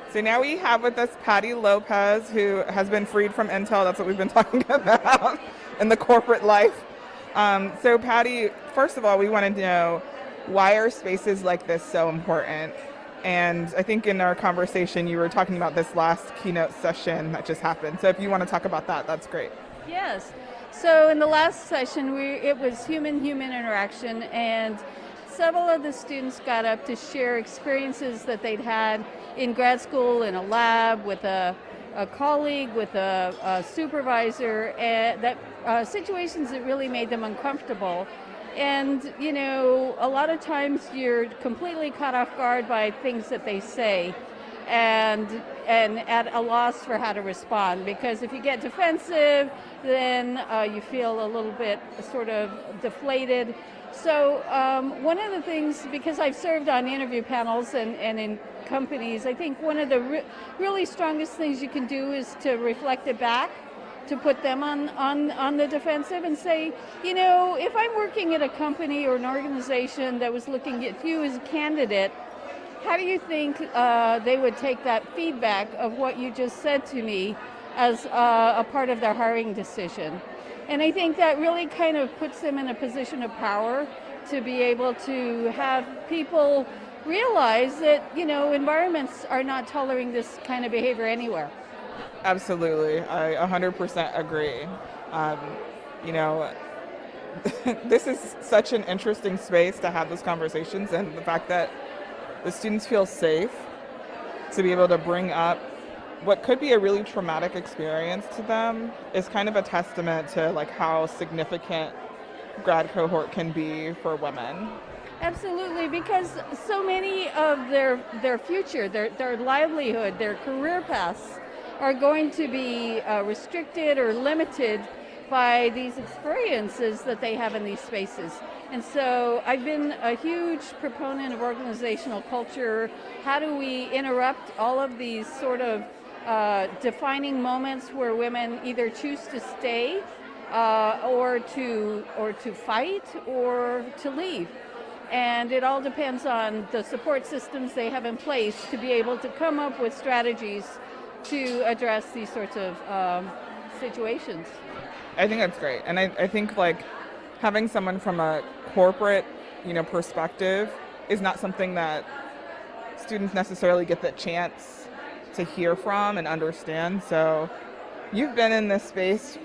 So now we have with us Patti Lopez, who has been freed from Intel. That's what we've been talking about in the corporate life. So Patti, first of all, we wanted to know, why are spaces like this so important? And I think in our conversation, you were talking about this last keynote session that just happened. So if you want to talk about that, that's great. Yes. So in the last session, it was human-human interaction, and several of the students got up to share experiences that they'd had in grad school, in a lab, with a colleague, with a supervisor, and that situations that really made them uncomfortable. And, you know, a lot of times you're completely caught off guard by things that they say, and at a loss for how to respond, because if you get defensive, then you feel a little bit sort of deflated. So one of the things, because I've served on interview panels and in companies, I think one of the really strongest things you can do is to reflect it back, to put them on the defensive and say, you know, if I'm working at a company or an organization that was looking at you as a candidate, how do you think they would take that feedback of what you just said to me as a part of their hiring decision? And I think that really kind of puts them in a position of power to be able to have people realize that, you know, environments are not tolerating this kind of behavior anywhere. Absolutely. I 100% agree. You know, this is such an interesting space to have those conversations, and the fact that the students feel safe to be able to bring up what could be a really traumatic experience to them is kind of a testament to like how significant grad cohort can be for women. Absolutely, because so many of their future, their livelihood, their career paths are going to be restricted or limited by these experiences that they have in these spaces. And so I've been a huge proponent of organizational culture. How do we interrupt all of these sort of defining moments where women either choose to stay or to fight or to leave? And it all depends on the support systems they have in place to be able to come up with strategies to address these sorts of situations. I think that's great. And I think like having someone from a corporate, perspective is not something that students necessarily get the chance to hear from and understand. So you've been in this space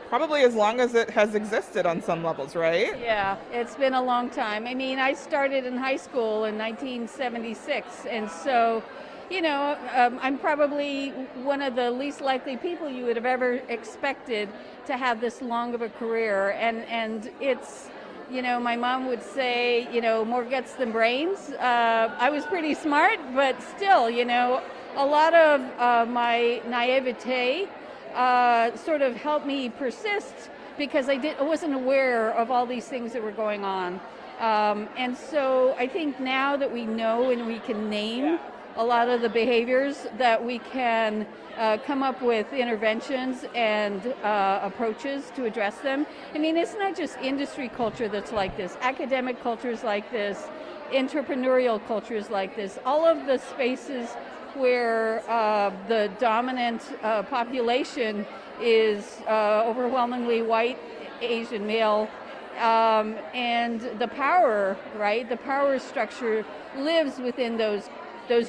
probably as long as it has existed on some levels, right? Yeah, it's been a long time. I mean, I started in high school in 1976, and so, I'm probably one of the least likely people you would have ever expected to have this long of a career. And it's, my mom would say, more guts than brains. I was pretty smart, but still, a lot of my naivete sort of helped me persist because I wasn't aware of all these things that were going on. And so I think now that we know and we can name a lot of the behaviors, that we can come up with interventions and approaches to address them. I mean, it's not just industry culture that's like this, academic cultures like this, entrepreneurial cultures like this, all of the spaces where the dominant population is overwhelmingly white, Asian male, and the power, right? The power structure lives within those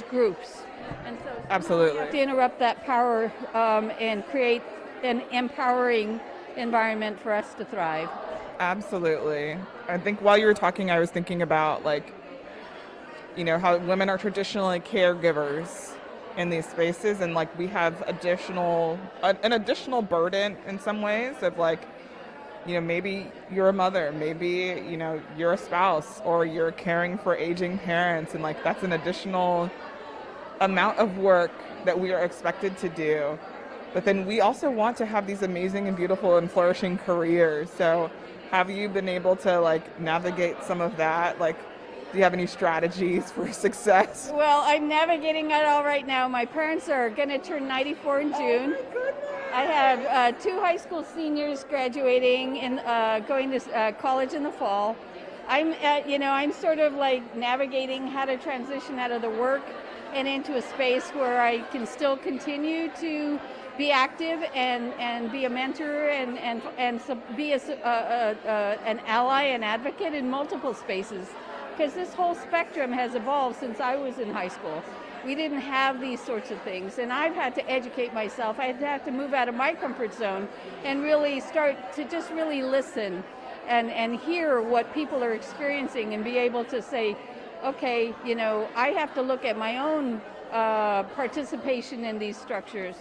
groups. And so absolutely, we have to interrupt that power and create an empowering environment for us to thrive. Absolutely. I think while you were talking, I was thinking about how women are traditionally caregivers in these spaces, and we have an additional burden in some ways of maybe you're a mother, maybe you're a spouse, or you're caring for aging parents, and that's an additional amount of work that we are expected to do. But then we also want to have these amazing and beautiful and flourishing careers. So have you been able to navigate some of that? Do you have any strategies for success? Well, I'm navigating it all right now. My parents are going to turn 94 in June. Oh my goodness. I have 2 high school seniors graduating and going to college in the fall. I'm sort of navigating how to transition out of the work and into a space where I can still continue to be active and be a mentor be an ally and advocate in multiple spaces. Because this whole spectrum has evolved since I was in high school. We didn't have these sorts of things, and I've had to educate myself. I had to move out of my comfort zone and really start to just really listen and hear what people are experiencing and be able to say, okay, I have to look at my own participation in these structures.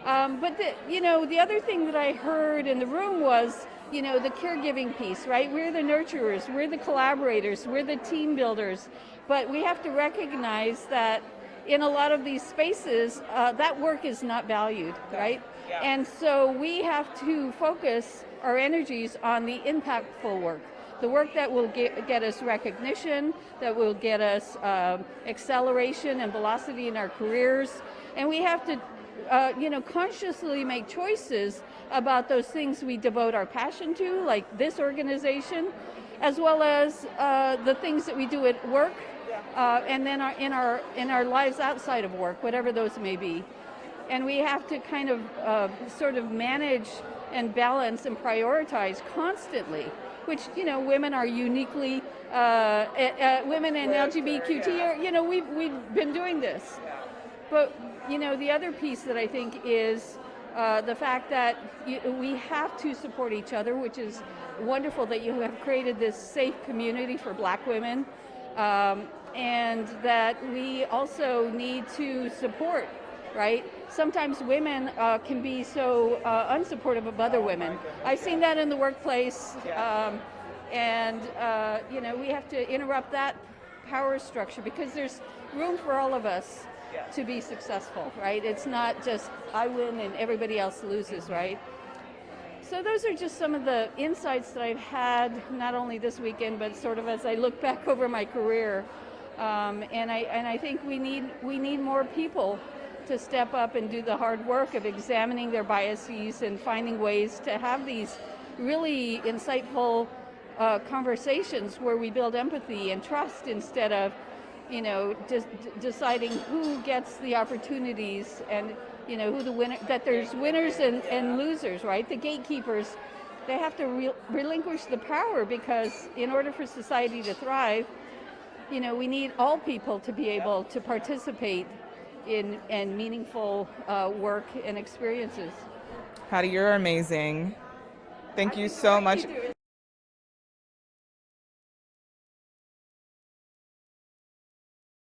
But the other thing that I heard in the room was, the caregiving piece, right? We're the nurturers, we're the collaborators, we're the team builders, but we have to recognize that in a lot of these spaces, that work is not valued, right? Yeah. And so we have to focus our energies on the impactful work, the work that will get us recognition, that will get us acceleration and velocity in our careers, and we have to consciously make choices about those things we devote our passion to, like this organization, as well as the things that we do at work, and then in our lives outside of work, whatever those may be. And we have to kind of sort of manage and balance and prioritize constantly, which women are uniquely women and LGBTQ. We've been doing this, but the other piece that I think is the fact that we have to support each other, which is wonderful that you have created this safe community for Black women, and that we also need to support, right? Sometimes women can be so unsupportive of other women. I've seen that in the workplace, and we have to interrupt that power structure because there's room for all of us to be successful, right? It's not just I win and everybody else loses, right? So those are just some of the insights that I've had, not only this weekend, but sort of as I look back over my career. And I think we need more people to step up and do the hard work of examining their biases and finding ways to have these really insightful conversations where we build empathy and trust instead of just deciding who gets the opportunities and who the winner, that there's winners and losers, right? The gatekeepers, they have to relinquish the power, because in order for society to thrive, we need all people to be able to participate in meaningful work and experiences. Patti, you're amazing. Thank you so much.